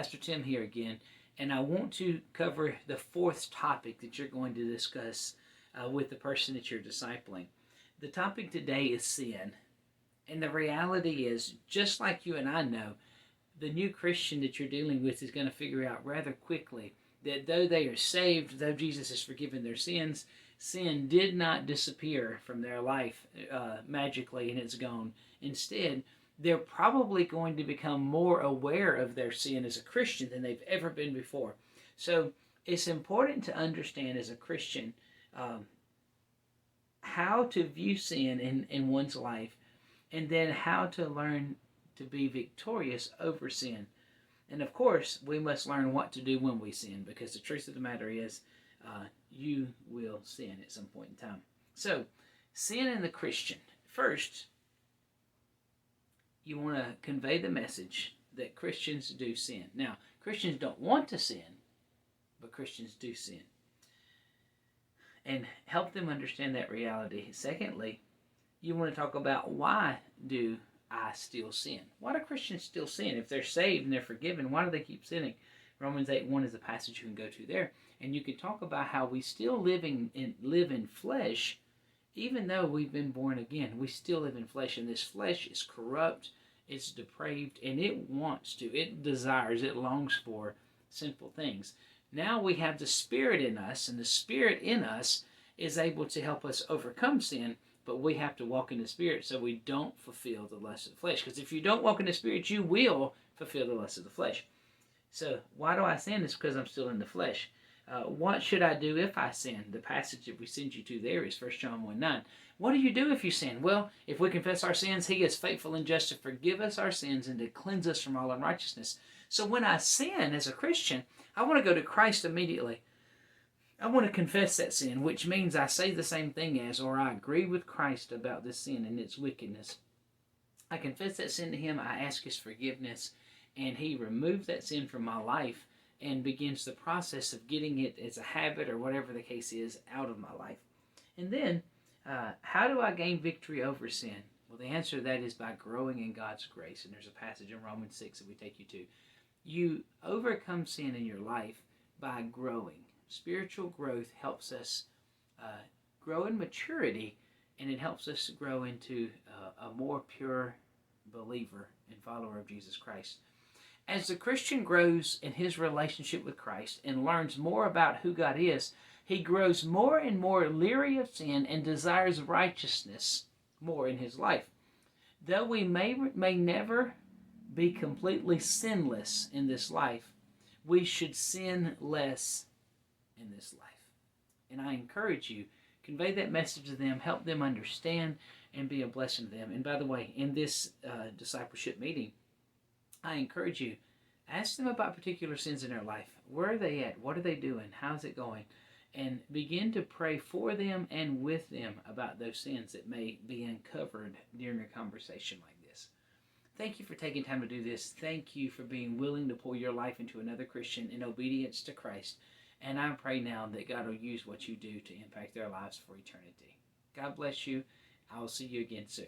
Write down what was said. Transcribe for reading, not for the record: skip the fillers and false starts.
Pastor Tim here again, and I want to cover the fourth topic that you're going to discuss with the person that you're discipling. The topic today is sin. And the reality is, just like you and I know, the new Christian that you're dealing with is going to figure out rather quickly that though they are saved, though Jesus has forgiven their sins, sin did not disappear from their life magically and it's gone. Instead, they're probably going to become more aware of their sin as a Christian than they've ever been before. So it's important to understand as a Christian how to view sin in one's life, and then how to learn to be victorious over sin. And of course, we must learn what to do when we sin, because the truth of the matter is, you will sin at some point in time. So, sin in the Christian. First, you want to convey the message that Christians do sin. Now, Christians don't want to sin, but Christians do sin. And help them understand that reality. Secondly, you want to talk about, why do I still sin? Why do Christians still sin? If they're saved and they're forgiven, why do they keep sinning? Romans 8:1 is the passage you can go to there. And you can talk about how we still live in flesh, even though we've been born again. We still live in flesh, and this flesh is corrupt, it's depraved, and it desires, it longs for sinful things. Now we have the Spirit in us, and the Spirit in us is able to help us overcome sin, but we have to walk in the Spirit so we don't fulfill the lust of the flesh. Because if you don't walk in the Spirit, you will fulfill the lust of the flesh. So why do I sin? It's because I'm still in the flesh. What should I do if I sin? The passage that we send you to there is 1 John 1:9. What do you do if you sin? Well, if we confess our sins, He is faithful and just to forgive us our sins and to cleanse us from all unrighteousness. So when I sin as a Christian, I want to go to Christ immediately. I want to confess that sin, which means I say the same thing as, or I agree with Christ about this sin and its wickedness. I confess that sin to Him, I ask His forgiveness, and He removes that sin from my life and begins the process of getting it as a habit or whatever the case is out of my life. And then, how do I gain victory over sin? Well, the answer to that is by growing in God's grace. And there's a passage in Romans 6 that we take you to. You overcome sin in your life by growing. Spiritual growth helps us grow in maturity, and it helps us grow into a more pure believer and follower of Jesus Christ. As the Christian grows in his relationship with Christ and learns more about who God is, he grows more and more leery of sin and desires righteousness more in his life. Though we may never be completely sinless in this life, we should sin less in this life. And I encourage you, convey that message to them, help them understand, and be a blessing to them. And by the way, in this discipleship meeting, I encourage you, ask them about particular sins in their life. Where are they at? What are they doing? How's it going? And begin to pray for them and with them about those sins that may be uncovered during a conversation like this. Thank you for taking time to do this. Thank you for being willing to pour your life into another Christian in obedience to Christ. And I pray now that God will use what you do to impact their lives for eternity. God bless you. I will see you again soon.